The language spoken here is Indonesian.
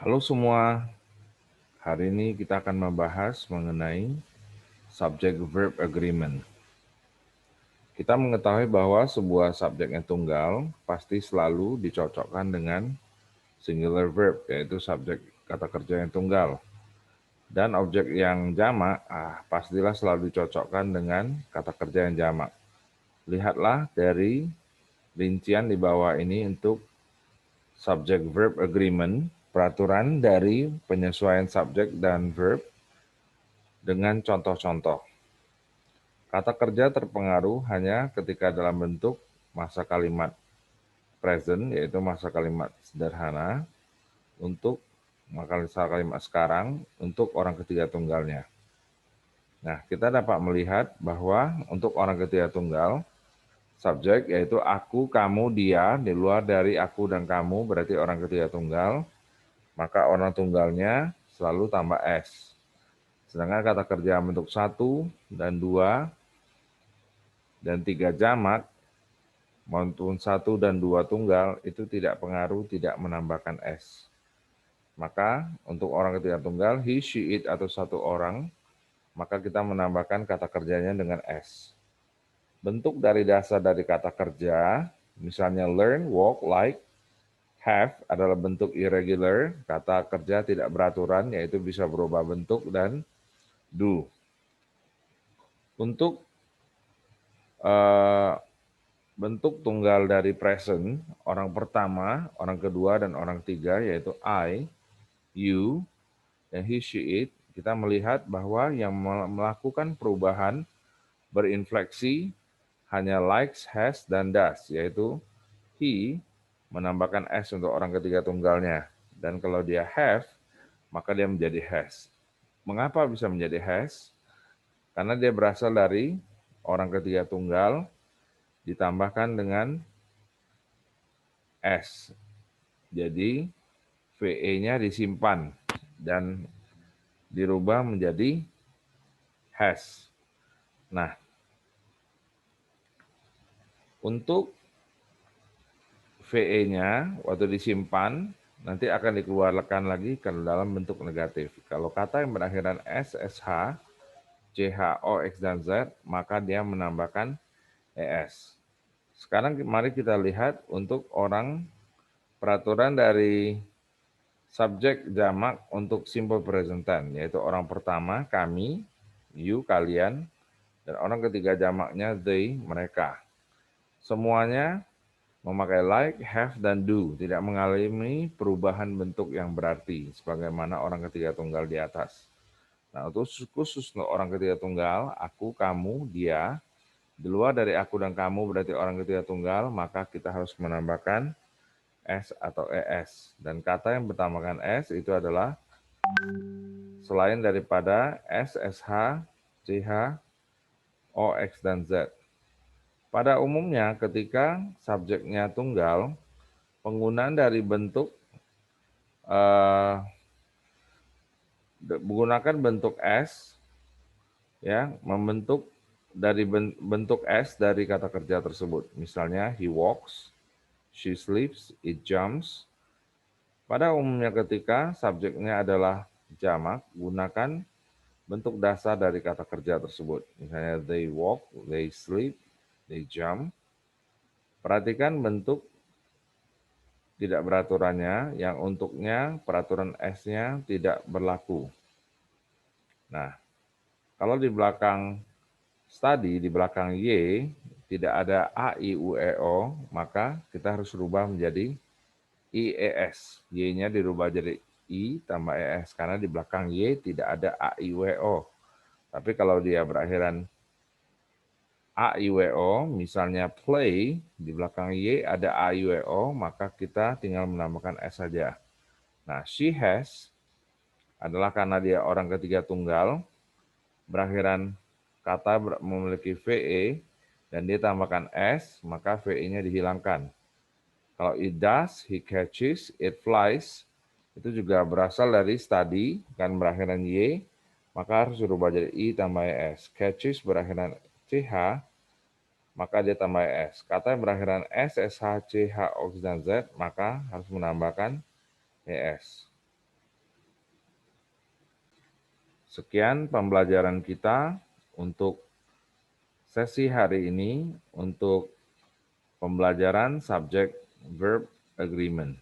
Halo semua, hari ini kita akan membahas mengenai subject verb agreement. Kita mengetahui bahwa sebuah subjek yang tunggal pasti selalu dicocokkan dengan singular verb, yaitu subjek kata kerja yang tunggal. Dan objek yang jamak pastilah selalu dicocokkan dengan kata kerja yang jamak. Lihatlah dari rincian di bawah ini untuk subject verb agreement, peraturan dari penyesuaian subjek dan verb dengan contoh-contoh. Kata kerja terpengaruh hanya ketika dalam bentuk masa kalimat present, yaitu masa kalimat sederhana, untuk masa kalimat sekarang, untuk orang ketiga tunggalnya. Nah, kita dapat melihat bahwa untuk orang ketiga tunggal, subjek yaitu aku, kamu, dia, di luar dari aku dan kamu berarti orang ketiga tunggal, maka orang tunggalnya selalu tambah S. Sedangkan kata kerja bentuk 1 dan 2 dan 3 jamak, maupun 1 dan 2 tunggal, itu tidak pengaruh, tidak menambahkan S. Maka untuk orang ketiga tunggal, he, she, it, atau satu orang, maka kita menambahkan kata kerjanya dengan S. Bentuk dari dasar dari kata kerja, misalnya learn, walk, like, have adalah bentuk irregular, kata kerja tidak beraturan, yaitu bisa berubah bentuk, dan do. Untuk bentuk tunggal dari present, orang pertama, orang kedua, dan orang ketiga, yaitu I, you, dan he, she, it, kita melihat bahwa yang melakukan perubahan berinfleksi hanya likes, has, dan does, yaitu he menambahkan s untuk orang ketiga tunggalnya. Dan kalau dia have, maka dia menjadi has. Mengapa bisa menjadi has? Karena dia berasal dari orang ketiga tunggal ditambahkan dengan S. Jadi VE-nya disimpan dan dirubah menjadi has. Nah, untuk VE-nya waktu disimpan nanti akan dikeluarkan lagi ke dalam bentuk negatif. Kalau kata yang berakhiran S, SH, CH, O, X, dan Z, maka dia menambahkan ES. Sekarang mari kita lihat untuk orang peraturan dari subjek jamak untuk simple present tense, yaitu orang pertama, kami, you, kalian, dan orang ketiga jamaknya they, mereka. Semuanya memakai like, have, dan do, tidak mengalami perubahan bentuk yang berarti, sebagaimana orang ketiga tunggal di atas. Nah, untuk khusus untuk orang ketiga tunggal, aku, kamu, dia, di luar dari aku dan kamu berarti orang ketiga tunggal, maka kita harus menambahkan S atau ES. Dan kata yang bertambahkan S itu adalah selain daripada S, SH, CH, O, X, dan Z. Pada umumnya ketika subjeknya tunggal, penggunaan dari bentuk menggunakan bentuk S, ya, membentuk dari bentuk S dari kata kerja tersebut. Misalnya he walks, she sleeps, it jumps. Pada umumnya ketika subjeknya adalah jamak, gunakan bentuk dasar dari kata kerja tersebut. Misalnya they walk, they sleep, they jump. Perhatikan bentuk tidak beraturannya yang untuknya peraturan S-nya tidak berlaku. Nah, kalau di belakang study, di belakang Y, tidak ada A, I, U, E, O, maka kita harus rubah menjadi I, E, S. Y-nya dirubah jadi I tambah E, S. Karena di belakang Y tidak ada A, I, U, E, O. Tapi kalau dia berakhiran A, I, U, E, O, misalnya play, di belakang Y ada A, I, U, E, O, maka kita tinggal menambahkan S saja. Nah, she has adalah karena dia orang ketiga tunggal, berakhiran kata memiliki VE, dan dia tambahkan S, maka VE-nya dihilangkan. Kalau it does, he catches, it flies, itu juga berasal dari study, kan berakhiran Y, maka harus berubah jadi I tambah S. Catches berakhiran CH, maka dia tambah S. Kata yang berakhiran S, SH, CH, O, dan Z, maka harus menambahkan ES. Sekian pembelajaran kita untuk sesi hari ini untuk pembelajaran subjek verb agreement.